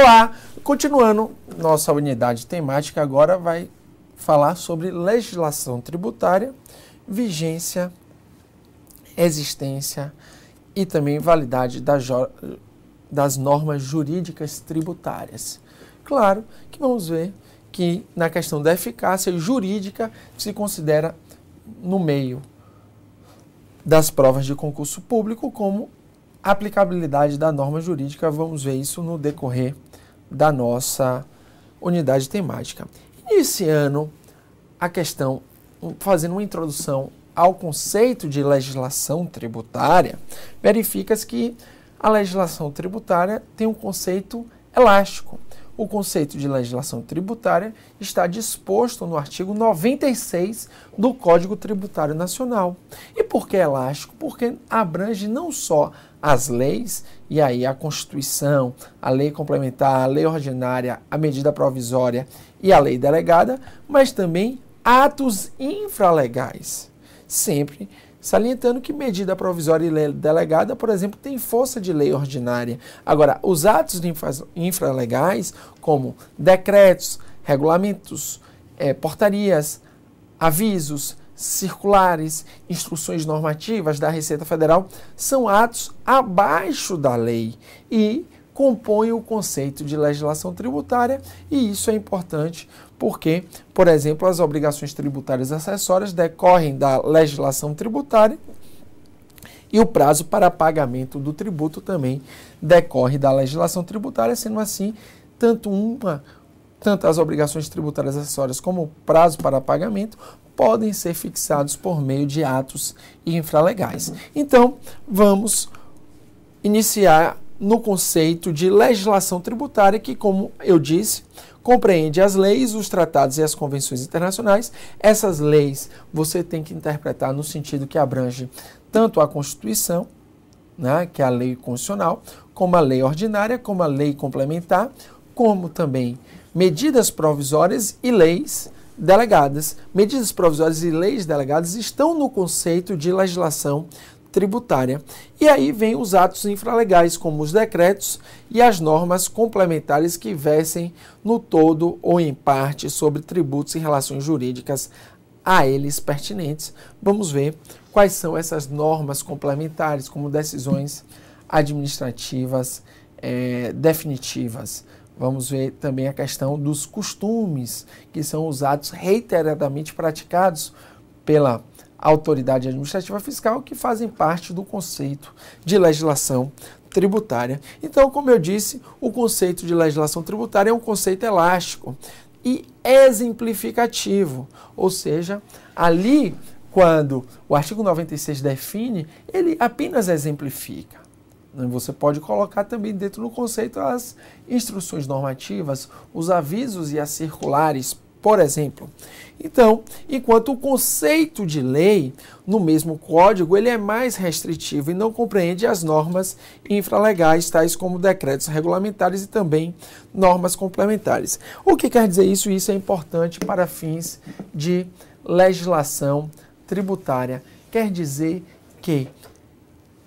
Olá! Continuando nossa unidade temática, agora vai falar sobre legislação tributária, vigência, existência e também validade das normas jurídicas tributárias. Claro que vamos ver que na questão da eficácia jurídica se considera no meio das provas de concurso público como aplicabilidade da norma jurídica. Vamos ver isso no decorrer da nossa unidade temática. Iniciando a questão, fazendo uma introdução ao conceito de legislação tributária, verifica-se que a legislação tributária tem um conceito elástico. O conceito de legislação tributária está disposto no artigo 96 do Código Tributário Nacional. E por que elástico? Porque abrange não só as leis, e aí a Constituição, a lei complementar, a lei ordinária, a medida provisória e a lei delegada, mas também atos infralegais. Sempre salientando que medida provisória e lei delegada, por exemplo, tem força de lei ordinária. Agora, os atos infralegais, como decretos, regulamentos, portarias, avisos, circulares, instruções normativas da Receita Federal, são atos abaixo da lei e compõem o conceito de legislação tributária, e isso é importante porque, por exemplo, as obrigações tributárias acessórias decorrem da legislação tributária e o prazo para pagamento do tributo também decorre da legislação tributária, sendo assim, tanto as obrigações tributárias acessórias como o prazo para pagamento podem ser fixados por meio de atos infralegais. Então, vamos iniciar no conceito de legislação tributária, que, como eu disse, compreende as leis, os tratados e as convenções internacionais. Essas leis você tem que interpretar no sentido que abrange tanto a Constituição, né, que é a lei constitucional, como a lei ordinária, como a lei complementar, como também medidas provisórias e leis delegadas. Medidas provisórias e leis delegadas estão no conceito de legislação tributária. E aí vem os atos infralegais, como os decretos e as normas complementares que versem no todo ou em parte sobre tributos e relações jurídicas a eles pertinentes. Vamos ver quais são essas normas complementares, como decisões administrativas definitivas. Vamos ver também a questão dos costumes, que são os atos reiteradamente praticados pela autoridade administrativa fiscal, que fazem parte do conceito de legislação tributária. Então, como eu disse, o conceito de legislação tributária é um conceito elástico e exemplificativo, ou seja, ali, quando o artigo 96 define, ele apenas exemplifica. Você pode colocar também dentro do conceito as instruções normativas, os avisos e as circulares, por exemplo. Então, enquanto o conceito de lei, no mesmo código, ele é mais restritivo e não compreende as normas infralegais, tais como decretos regulamentares e também normas complementares. O que quer dizer isso? Isso é importante para fins de legislação tributária. Quer dizer que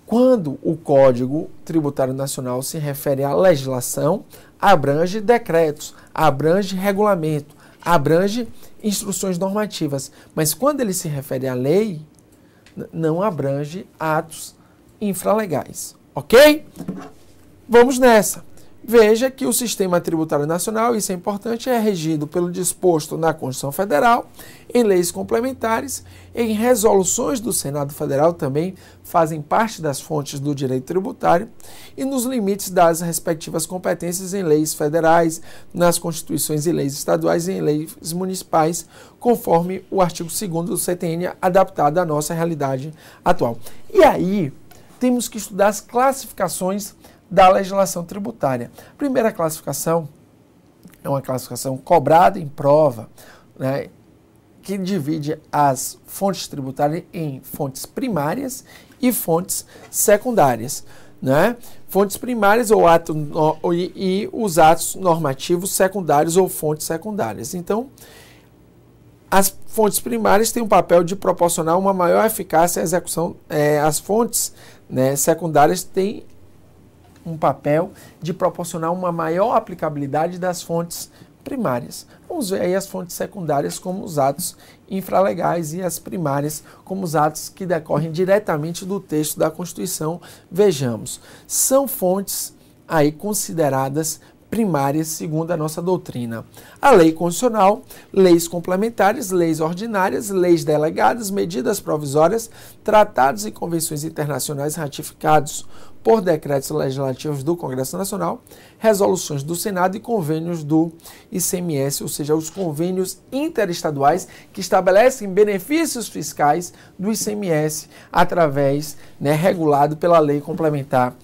quando o Código Tributário Nacional se refere à legislação, abrange decretos, abrange regulamento, abrange instruções normativas, mas quando ele se refere à lei, não abrange atos infralegais, ok? Vamos nessa. Veja que o sistema tributário nacional, isso é importante, é regido pelo disposto na Constituição Federal, em leis complementares, em resoluções do Senado Federal também fazem parte das fontes do direito tributário e nos limites das respectivas competências em leis federais, nas constituições e leis estaduais e em leis municipais, conforme o artigo 2º do CTN, adaptado à nossa realidade atual. E aí, temos que estudar as classificações da legislação tributária. A primeira classificação é uma classificação cobrada em prova, né, que divide as fontes tributárias em fontes primárias e fontes secundárias. Né? Fontes primárias e os atos normativos secundários ou fontes secundárias. Então, as fontes primárias têm um papel de proporcionar uma maior eficácia à execução. As fontes, né, secundárias têm um papel de proporcionar uma maior aplicabilidade das fontes primárias. Vamos ver aí as fontes secundárias como os atos infralegais e as primárias como os atos que decorrem diretamente do texto da Constituição. Vejamos, são fontes aí consideradas primárias segundo a nossa doutrina: a lei constitucional, leis complementares, leis ordinárias, leis delegadas, medidas provisórias, tratados e convenções internacionais ratificados por decretos legislativos do Congresso Nacional, resoluções do Senado e convênios do ICMS, ou seja, os convênios interestaduais que estabelecem benefícios fiscais do ICMS através, regulado pela Lei Complementar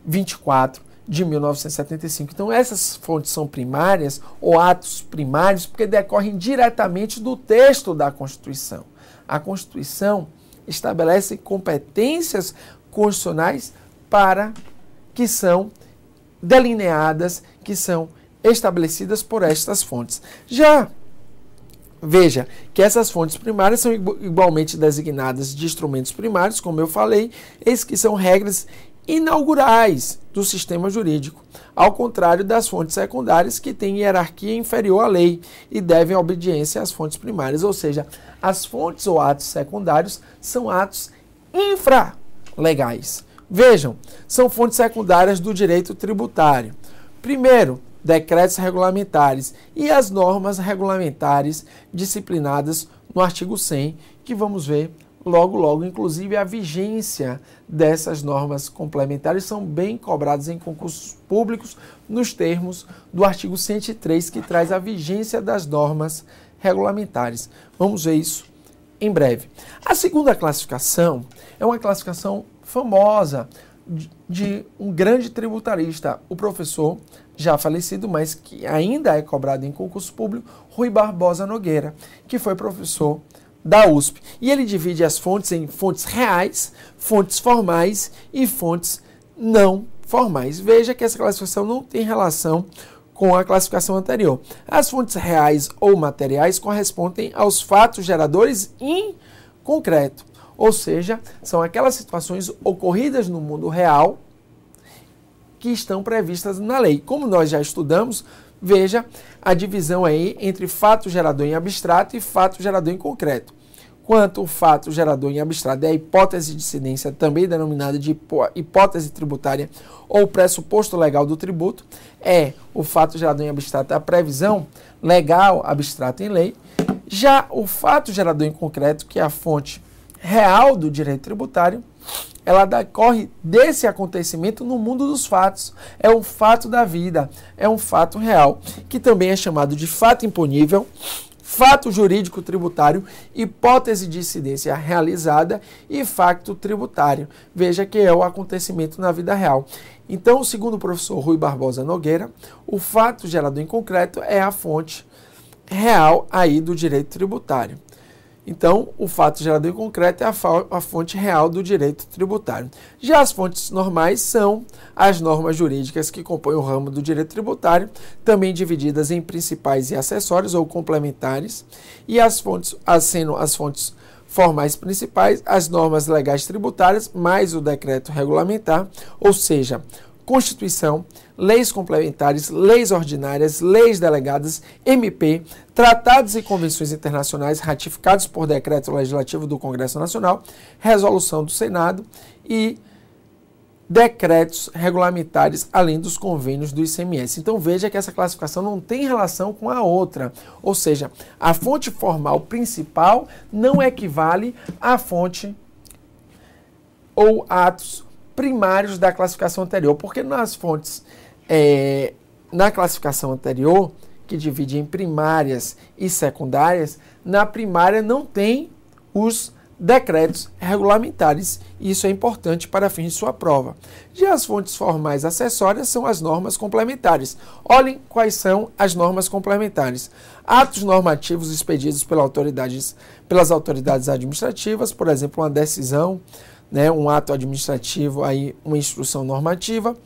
24 de 1975. Então, essas fontes são primárias ou atos primários porque decorrem diretamente do texto da Constituição. A Constituição estabelece competências constitucionais que são delineadas, que são estabelecidas por estas fontes. Já veja que essas fontes primárias são igualmente designadas de instrumentos primários, como eu falei, eis que são regras inaugurais do sistema jurídico, ao contrário das fontes secundárias que têm hierarquia inferior à lei e devem obediência às fontes primárias, ou seja, as fontes ou atos secundários são atos infralegais. Vejam, são fontes secundárias do direito tributário. Primeiro, decretos regulamentares e as normas regulamentares disciplinadas no artigo 100, que vamos ver logo, inclusive a vigência dessas normas complementares são bem cobradas em concursos públicos nos termos do artigo 103, que traz a vigência das normas regulamentares. Vamos ver isso em breve. A segunda classificação é uma classificação famosa de um grande tributarista, o professor já falecido, mas que ainda é cobrado em concurso público, Rui Barbosa Nogueira, que foi professor da USP. E ele divide as fontes em fontes reais, fontes formais e fontes não formais. Veja que essa classificação não tem relação com a classificação anterior. As fontes reais ou materiais correspondem aos fatos geradores em concreto, ou seja, são aquelas situações ocorridas no mundo real que estão previstas na lei. Como nós já estudamos, veja a divisão aí entre fato gerador em abstrato e fato gerador em concreto. Quanto o fato gerador em abstrato é a hipótese de incidência, também denominada de hipótese tributária ou pressuposto legal do tributo, é o fato gerador em abstrato a previsão legal abstrata em lei. Já o fato gerador em concreto, que é a fonte real do direito tributário, ela decorre desse acontecimento no mundo dos fatos. É um fato da vida, é um fato real, que também é chamado de fato imponível, fato jurídico tributário, hipótese de incidência realizada e facto tributário. Veja que é o acontecimento na vida real. Então, segundo o professor Rui Barbosa Nogueira, o fato gerador em concreto é a fonte real aí do direito tributário. Então, o fato gerador em concreto é a fonte real do direito tributário. Já as fontes normais são as normas jurídicas que compõem o ramo do direito tributário, também divididas em principais e acessórios ou complementares, e as fontes formais principais, as normas legais tributárias, mais o decreto regulamentar, ou seja, Constituição, leis complementares, leis ordinárias, leis delegadas, MP, tratados e convenções internacionais ratificados por decreto legislativo do Congresso Nacional, resolução do Senado e decretos regulamentares, além dos convênios do ICMS. Então veja que essa classificação não tem relação com a outra, ou seja, a fonte formal principal não equivale à fonte ou atos primários da classificação anterior, porque nas fontes, na classificação anterior, que divide em primárias e secundárias, na primária não tem os decretos regulamentares, e isso é importante para fins de sua prova. Já as fontes formais acessórias são as normas complementares. Olhem quais são as normas complementares. Atos normativos expedidos pelas autoridades administrativas, por exemplo, uma decisão, um ato administrativo, aí uma instrução normativa,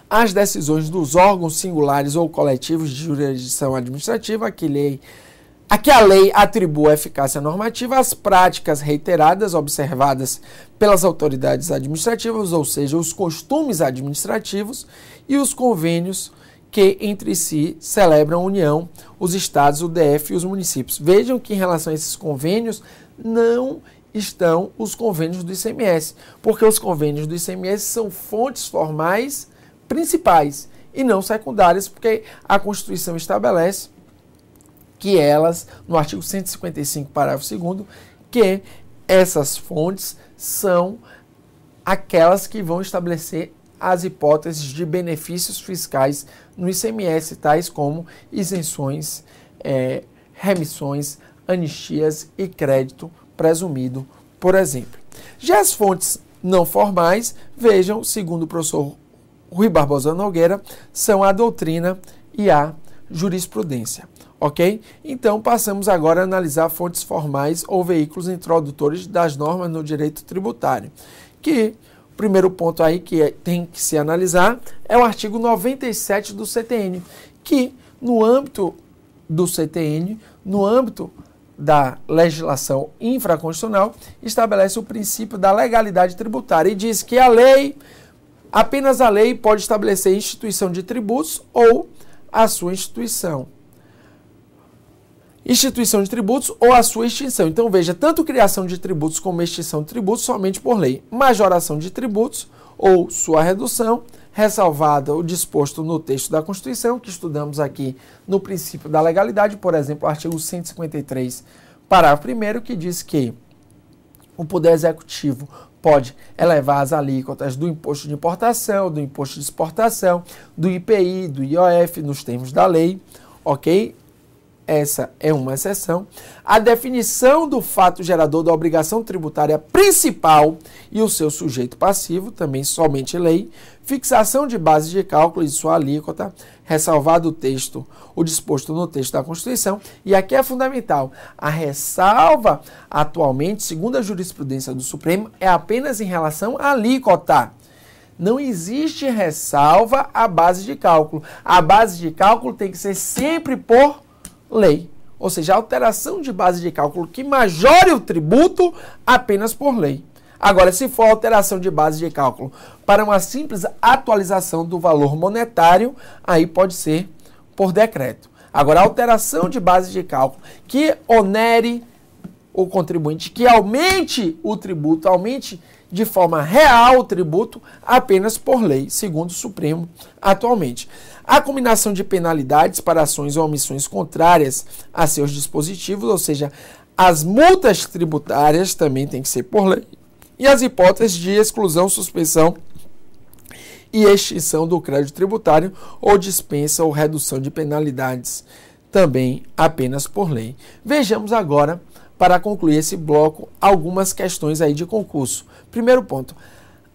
as decisões dos órgãos singulares ou coletivos de jurisdição administrativa, que lei a que a lei atribua eficácia normativa às práticas reiteradas observadas pelas autoridades administrativas, ou seja, os costumes administrativos e os convênios que entre si celebram a União, os estados, o DF e os municípios. Vejam que em relação a esses convênios não estão os convênios do ICMS, porque os convênios do ICMS são fontes formais principais e não secundárias, porque a Constituição estabelece que elas, no artigo 155, parágrafo 2º, que essas fontes são aquelas que vão estabelecer as hipóteses de benefícios fiscais no ICMS, tais como isenções, remissões, anistias e crédito presumido, por exemplo. Já as fontes não formais, vejam, segundo o professor Rui Barbosa Nogueira, são a doutrina e a jurisprudência. Ok? Então, passamos agora a analisar fontes formais ou veículos introdutores das normas no direito tributário. Que o primeiro ponto aí que tem que se analisar é o artigo 97 do CTN, que no âmbito do CTN, no âmbito da legislação infraconstitucional, estabelece o princípio da legalidade tributária e diz que apenas a lei pode estabelecer instituição de tributos ou a sua instituição de tributos ou a sua extinção. Então, veja, tanto criação de tributos como extinção de tributos somente por lei. Majoração de tributos ou sua redução, ressalvada o disposto no texto da Constituição, que estudamos aqui no princípio da legalidade, por exemplo, o artigo 153, parágrafo 1º, que diz que o Poder Executivo pode elevar as alíquotas do imposto de importação, do imposto de exportação, do IPI, do IOF, nos termos da lei, ok? Essa é uma exceção. A definição do fato gerador da obrigação tributária principal e o seu sujeito passivo, também somente lei. Fixação de base de cálculo e de sua alíquota, ressalvado o disposto no texto da Constituição. E aqui é fundamental, a ressalva atualmente, segundo a jurisprudência do Supremo, é apenas em relação à alíquota. Não existe ressalva à base de cálculo. A base de cálculo tem que ser sempre por lei, ou seja, alteração de base de cálculo que majore o tributo apenas por lei. Agora, se for alteração de base de cálculo para uma simples atualização do valor monetário, aí pode ser por decreto. Agora, alteração de base de cálculo que onere o contribuinte, que aumente o tributo, aumente de forma real o tributo, apenas por lei, segundo o Supremo atualmente. A combinação de penalidades para ações ou omissões contrárias a seus dispositivos, ou seja, as multas tributárias também tem que ser por lei. E as hipóteses de exclusão, suspensão e extinção do crédito tributário ou dispensa ou redução de penalidades também apenas por lei. Vejamos agora, para concluir esse bloco, algumas questões aí de concurso. Primeiro ponto.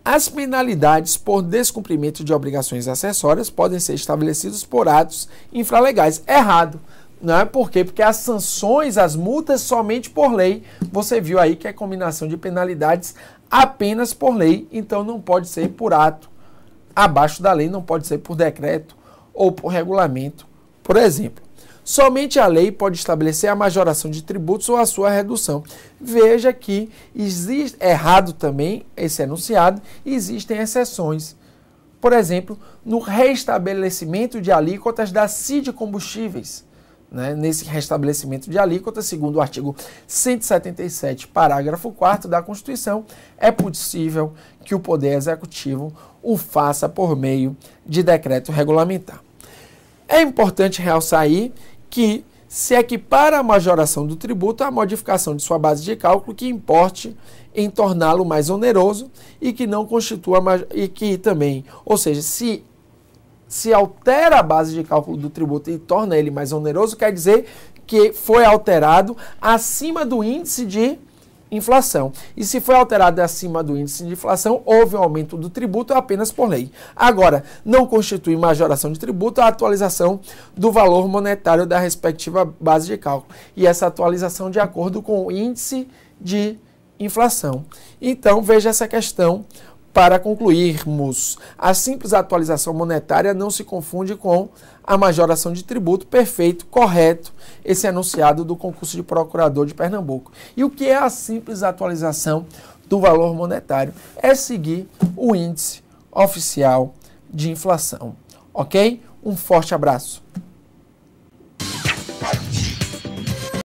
As penalidades por descumprimento de obrigações acessórias podem ser estabelecidas por atos infralegais. Errado. Não é? Por quê? Porque as sanções, as multas, somente por lei. Você viu aí que é combinação de penalidades apenas por lei, então não pode ser por ato abaixo da lei, não pode ser por decreto ou por regulamento, por exemplo. Somente a lei pode estabelecer a majoração de tributos ou a sua redução. Veja que existe, errado também esse enunciado, existem exceções. Por exemplo, no restabelecimento de alíquotas da CID Combustíveis. Nesse restabelecimento de alíquotas, segundo o artigo 177, parágrafo 4º da Constituição, é possível que o Poder Executivo o faça por meio de decreto regulamentar. É importante realçar aí que se equipara a majoração do tributo à modificação de sua base de cálculo que importe em torná-lo mais oneroso e que não constitua, e que também, ou seja, se altera a base de cálculo do tributo e torna ele mais oneroso, quer dizer que foi alterado acima do índice de inflação. E se foi alterado acima do índice de inflação, houve um aumento do tributo apenas por lei. Agora, não constitui majoração de tributo a atualização do valor monetário da respectiva base de cálculo. E essa atualização de acordo com o índice de inflação. Então, veja essa questão para concluirmos, a simples atualização monetária não se confunde com a majoração de tributo. Perfeito, correto, esse enunciado do concurso de procurador de Pernambuco. E o que é a simples atualização do valor monetário? É seguir o índice oficial de inflação, ok? Um forte abraço.